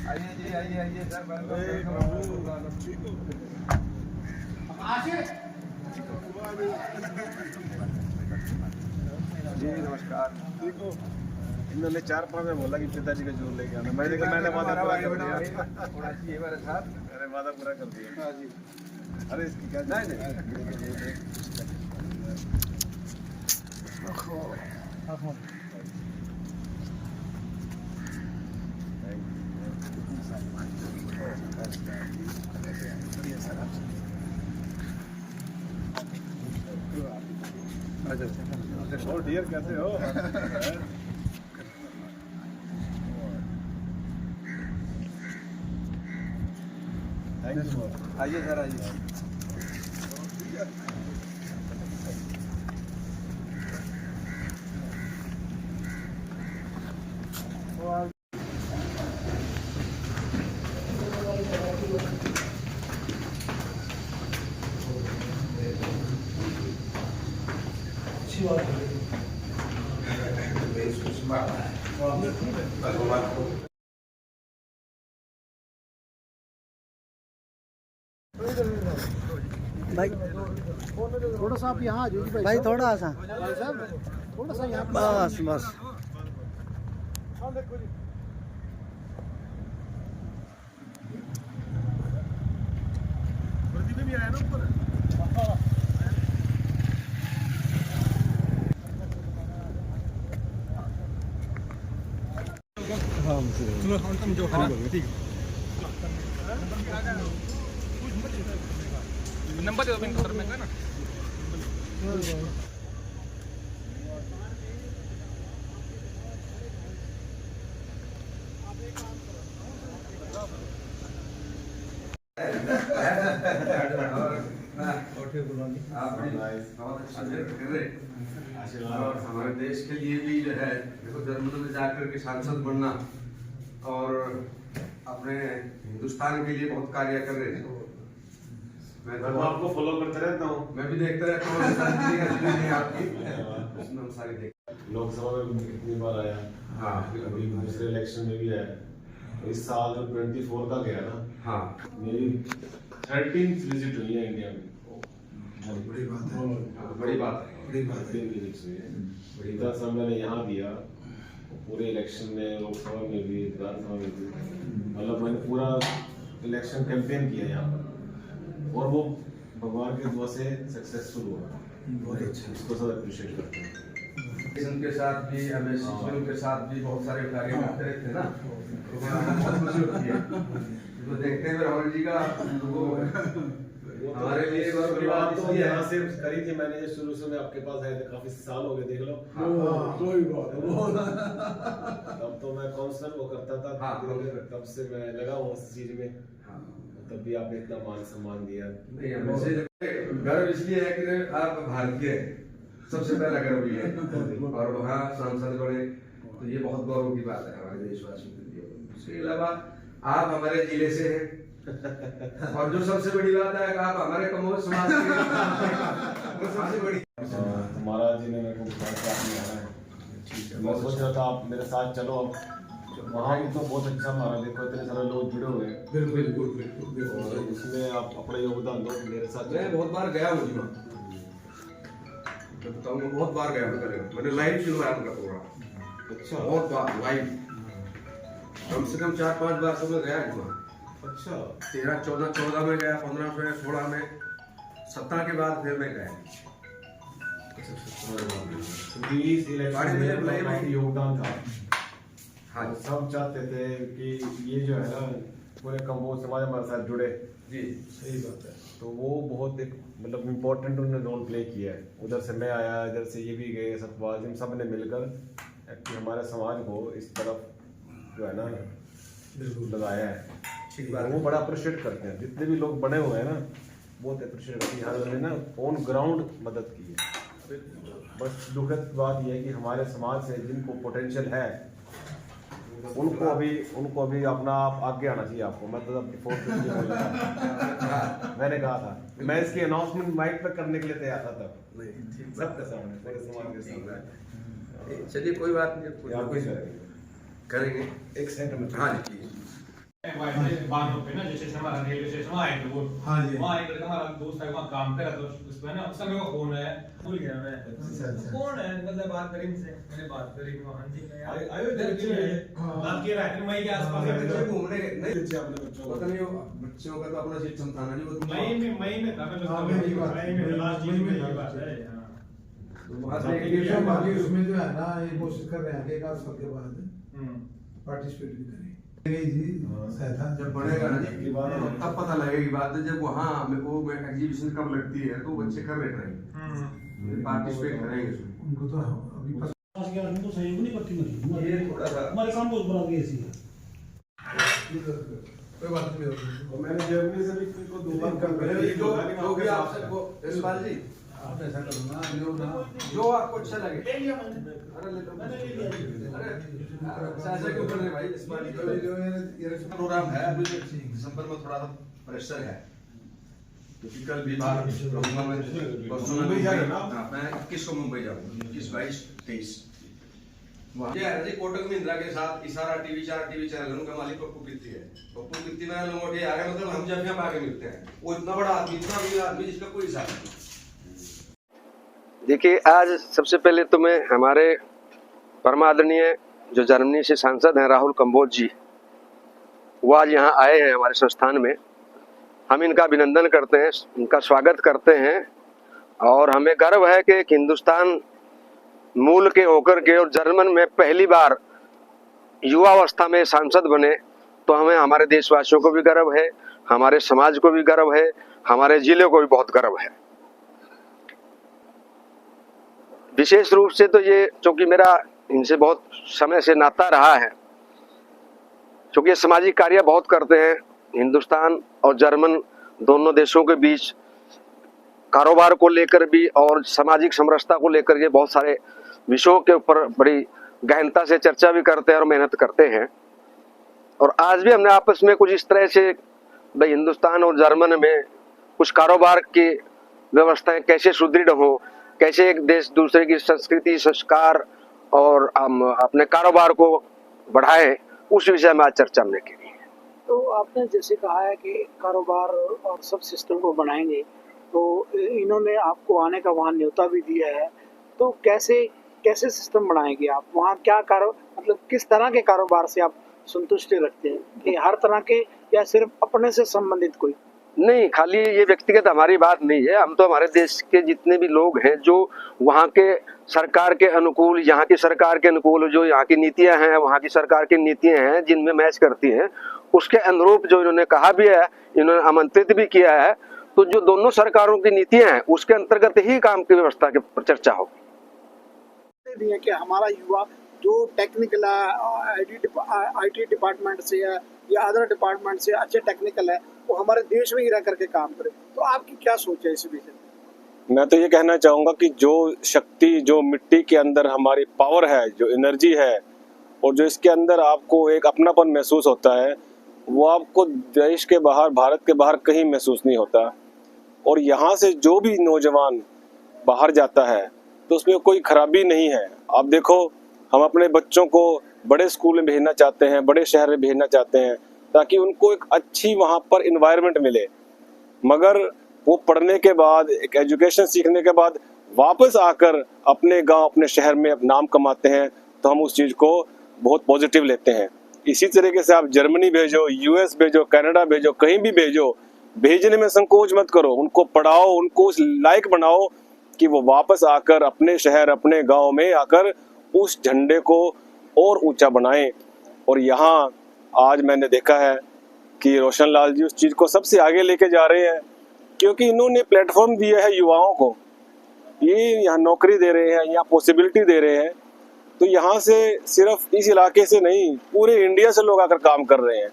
आइए जी, आइए सर, जी नमस्कार। देखो इन्होंने 4-5 में बोला कि पिताजी का जोर लेके आना, मैंने वादा पूरा कर दिया। थोड़ा सी ये मेरे साथ, अरे वादा पूरा कर दिया। हाँ जी। अरे इसकी क्या नहीं और डियर कैसे हो? Thank you. आइए सर, आइए। अच्छी बात है। भाई थोड़ा सा आप यहाँ आ जाइए भाई, थोड़ा सा भाई साहब, थोड़ा सा यहाँ बस बस। भी आया ना ऊपर। नंबर दे दो सर, मैं ना और हमारे देश के लिए भी जो है देखो, जर्मनी में जाकर के सांसद बनना और अपने हिंदुस्तान के लिए बहुत कार्य कर रहे थे। मैं तो आपको फॉलो करते रहता हूँ। मैं भी देखता रहता हूँ आपकी, उसमें हम सारी देख। लोकसभा में कितनी बार आया। हाँ, अभी दूसरे इलेक्शन में भी आया। इस साल जो 24 का गया ना, हाँ, मेरी 13th विजिट हुई है इंडिया में। बड़ी बात है, बड़ी बात है, बड़ी बात है। 13 विजिट्स हुई है। इतना समय मैंने यहाँ दिया, पूरे इलेक्शन में, लोकसभा में भी, विधानसभा में भी, मतलब मैंने पूरा इलेक्शन कैंपेन किया यहाँ पर, और वो भगवान के दुआ से सक्सेसफुल हुआ। बहुत अच्छा, इसको सब अप्रिशिएट करते हैं। के साथ भी, एमएससी के साथ भी बहुत सारे कार्य करते रहते ना, तो बहुत खुशी होती है तो देखते हैं राहुल जी का। हमारे लिए बहुत बड़ी बात तो यहाँ से करी थी मैंने, शुरू से मैं आपके पास आया था, काफी साल हो गए, देख लो। कोई बात तब तो मैं काउंसलर वो करता था। हाँ, तब से मैं लगा हूँ उस चीज में। तब भी आपने इतना मान सम्मान दिया। नहीं, हमें गर्व इसलिए है कि आप भारतीय हैं, सबसे पहला गर्व ये है। और वहाँ सांसद बने तो ये बहुत गौरव की बात है हमारे देशवासियों के लिए। इसके अलावा आप हमारे जिले से हैं, और जो सबसे बड़ी बात है कि आप हमारे कमोर समाज के वो सबसे बड़ी। महाराज जी ने मेरे को बुलाया कि आपने आना है। मैं सोच रहा था आप मेरे साथ चलो। वहाँ भी तो बहुत अच्छा हमारा, देखो इतने सारे लोग जुड़े हुए हैं। बिल्कुल। और इसमें आप अपना योगदान दो मेरे साथ। मैं बहुत बार गया हूँ जी वहाँ, बताऊँ बहुत बार गया हूँ। मैंने लाइव सुनवाया उनका प्रोग्राम। अच्छा, बहुत बार लाइव, कम से कम 4-5 बार तो मैं गया हूँ। अच्छा। 13-14 में गया, 15 में, 16 में, 17 के बाद फिर मैं गया। योगदान था। हाँ, सब चाहते थे कि ये जो है ना, पूरे कम्बोज समाज हमारे साथ जुड़े। जी सही बात है। तो वो बहुत एक मतलब इम्पोर्टेंट उन्होंने रोल प्ले किया है। उधर से मैं आया, इधर से ये भी गए, सतपाल जी सब ने मिलकर कि हमारे समाज को इस तरफ जो है ना लगाया है। वो बड़ा अप्रिशिएट करते हैं, जितने भी लोग बने हुए हैं ना, बहुत अप्रिशिएट करते हैं। उन्होंने ना ऑन ग्राउंड मदद की है। बस दुखद बात यह है कि हमारे समाज से जिनको पोटेंशियल है, उनको अभी अपना आप आगे आना चाहिए। आपको मैं तो अपनी मैंने कहा था, मैं इसकी अनाउंसमेंट माइक पर करने के लिए तैयार था तब, सबके सामने, पूरे समाज के सामने। चलिए कोई बात नहीं, आप भी करेंगे। एक सेकंड में। हाँ जी। बानों पे ना जैसे हमारा रेलवे स्टेशन वहाँ है वो हाँ जी। वहाँ एक लड़का हमारा दोस्त है वहाँ काम कर रहा था उसमें ना उसका मेरे को फोन है भूल गया मैं अच्छा। कौन है मतलब बात करी इनसे मैंने बात करी हाँ जी मैं आयो हाँ बात किया है मई के आसपास बच्चे घूमने गए नहीं बच्चे अपने बच्चों को पता नहीं वो बच्चों का तो अपना सिस्टम था ना जी वो मई में था मैं हाँ, मई में लास्ट मई में में बात है हाँ वहाँ से ये एक बाकी उसमें जो है ना ये कोशिश कर रहे हैं कि एक आध साल के बाद हम्म पार्टिसिपेट भी करें जी सहायता जब बढ़ेगा ना जी तब पता लगेगी बात है जब वहाँ वो एग्जीबिशन कब लगती है तो बच्चे कर रहे हैं पार्टिसिपेट करेंगे उसमें उनको तो अभी पता तो सहयोग नहीं करती मरी ये थोड़ा सा हमारे काम बहुत बड़ा ऐसी है कोई बात नहीं और मैंने जर्मनी से भी को 2 बार जो भी आपसे वो यशपाल जी आप ऐसा करो ना लो ना जो आपको अच्छा लगे ले लिया मैंने अरे ले लो मैंने ले लिया अरे ऐसा क्यों कर रहे भाई यशपाल जी ये प्रोग्राम है अभी दिसंबर में थोड़ा सा प्रेशर है क्योंकि कल भी बाहर रहूंगा मैं परसों में मुंबई जा रहे हैं ना? हाँ, मैं 21 को मुंबई जाऊंगा 21 22 23 वहाँ ये है जी कोटक महिंद्रा के साथ इशारा टीवी 4 टीवी चैनल उनका मालिक पप्पू कीर्ति है पप्पू कीर्ति में लंगोटे आ गए मतलब हम जब यहाँ आके मिलते हैं वो इतना बड़ा आदमी इतना अमीर आदमी जिसका कोई हिसाब नहीं। देखिए आज सबसे पहले तो मैं हमारे परमादरणीय जो जर्मनी से सांसद हैं राहुल कंबोज जी वो आज यहाँ आए हैं हमारे संस्थान में। हम इनका अभिनंदन करते हैं, इनका स्वागत करते हैं और हमें गर्व है कि एक हिंदुस्तान मूल के होकर के और जर्मन में पहली बार युवावस्था में सांसद बने तो हमें हमारे देशवासियों को भी गर्व है, हमारे समाज को भी गर्व है, हमारे जिले को भी बहुत गर्व है। विशेष रूप से तो ये चूंकि मेरा इनसे बहुत समय से नाता रहा है, क्योंकि ये सामाजिक कार्य बहुत करते हैं। हिंदुस्तान और जर्मन दोनों देशों के बीच कारोबार को लेकर भी और सामाजिक समरसता को लेकर ये बहुत सारे विषयों के ऊपर बड़ी गहनता से चर्चा भी करते हैं और मेहनत करते हैं। और आज भी हमने आपस में कुछ इस तरह से भाई हिंदुस्तान और जर्मन में कुछ कारोबार की व्यवस्थाएं कैसे सुदृढ़ हो, कैसे एक देश दूसरे की संस्कृति संस्कार और अपने कारोबार को बढ़ाए, उस विषय में आज चर्चा हमने की। तो आपने जैसे कहा है कि कारोबार और सब सिस्टम को बनाएंगे, तो इन्होंने आपको आने का वहाँ न्योता भी दिया है, तो कैसे कैसे सिस्टम बनाएंगे आप वहाँ? क्या मतलब किस तरह के कारोबार से आप संतुष्टि रखते हैं कि हर तरह के या सिर्फ अपने से संबंधित कोई? नहीं, खाली ये व्यक्तिगत हमारी बात नहीं है। हम तो हमारे देश के जितने भी लोग हैं जो वहाँ के सरकार के अनुकूल, यहाँ की सरकार के अनुकूल जो यहाँ की नीतियाँ हैं, वहाँ की सरकार की नीतियाँ हैं जिनमें मैच करती हैं, उसके अनुरूप जो इन्होंने कहा भी है, इन्होंने आमंत्रित भी किया है, तो जो दोनों सरकारों की नीतियाँ हैं उसके अंतर्गत ही काम की व्यवस्था के पर चर्चा होगी। कि हमारा युवा जो टेक्निकल IT डिपार्टमेंट से है या अदर डिपार्टमेंट से अच्छे टेक्निकल है, वो हमारे देश में ही रह करके काम करे, तो आपकी क्या सोच है इस विषय में? मैं तो ये कहना चाहूँगा कि जो शक्ति, जो मिट्टी के अंदर हमारी पावर है, जो एनर्जी है और जो इसके अंदर आपको एक अपनापन महसूस होता है, वो आपको देश के बाहर, भारत के बाहर कहीं महसूस नहीं होता। और यहाँ से जो भी नौजवान बाहर जाता है तो उसमें कोई खराबी नहीं है। आप देखो, हम अपने बच्चों को बड़े स्कूल में भेजना चाहते हैं, बड़े शहर में भेजना चाहते हैं ताकि उनको एक अच्छी वहाँ पर इन्वायरमेंट मिले, मगर वो पढ़ने के बाद, एक एजुकेशन सीखने के बाद वापस आकर अपने गांव, अपने शहर में नाम कमाते हैं, तो हम उस चीज़ को बहुत पॉजिटिव लेते हैं। इसी तरीके से आप जर्मनी भेजो, US भेजो, कनाडा भेजो, कहीं भी भेजो, भेजने में संकोच मत करो, उनको पढ़ाओ, उनको उस लायक बनाओ कि वो वापस आकर अपने शहर, अपने गांव में आकर उस झंडे को और ऊंचा बनाएं। और यहाँ आज मैंने देखा है कि रोशन लाल जी उस चीज़ को सबसे आगे लेके जा रहे हैं, क्योंकि इन्होंने प्लेटफॉर्म दिया है युवाओं को, ये यहाँ नौकरी दे रहे हैं, यहाँ पॉसिबिलिटी दे रहे हैं। तो यहाँ से सिर्फ इस इलाके से नहीं, पूरे इंडिया से लोग आकर काम कर रहे हैं।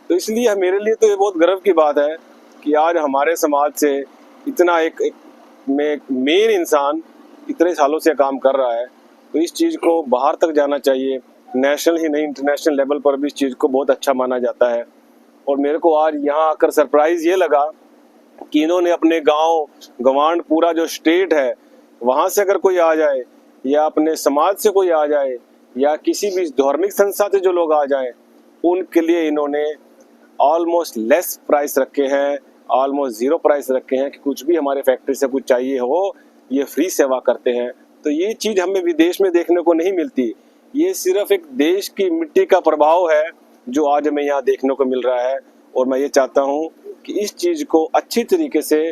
तो इसलिए मेरे लिए तो ये बहुत गर्व की बात है कि आज हमारे समाज से इतना एक मेन इंसान इतने सालों से काम कर रहा है। तो इस चीज़ को बाहर तक जाना चाहिए, नेशनल ही नहीं इंटरनेशनल लेवल पर भी इस चीज़ को बहुत अच्छा माना जाता है। और मेरे को आज यहाँ आकर सरप्राइज़ ये लगा कि इन्होंने अपने गांव, गवांड, पूरा जो स्टेट है, वहाँ से अगर कोई आ जाए या अपने समाज से कोई आ जाए या किसी भी धार्मिक संस्था से जो लोग आ जाए, उनके लिए इन्होंने ऑलमोस्ट लेस प्राइस रखे हैं, ऑलमोस्ट ज़ीरो प्राइस रखे हैं कि कुछ भी हमारे फैक्ट्री से कुछ चाहिए हो ये फ्री सेवा करते हैं। तो ये चीज़ हमें विदेश में देखने को नहीं मिलती। ये सिर्फ एक देश की मिट्टी का प्रभाव है जो आज हमें यहाँ देखने को मिल रहा है। और मैं ये चाहता हूँ कि इस चीज़ को अच्छी तरीके से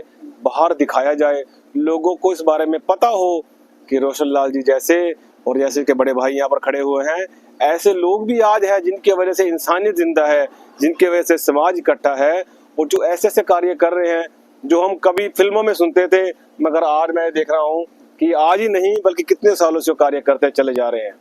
बाहर दिखाया जाए, लोगों को इस बारे में पता हो कि रोशन लाल जी जैसे और जैसे के बड़े भाई यहाँ पर खड़े हुए हैं, ऐसे लोग भी आज हैं जिनकी वजह से इंसानियत जिंदा है, जिनकी वजह से समाज इकट्ठा है और जो ऐसे ऐसे कार्य कर रहे हैं जो हम कभी फिल्मों में सुनते थे, मगर आज मैं देख रहा हूँ कि आज ही नहीं बल्कि कितने सालों से कार्य करते चले जा रहे हैं।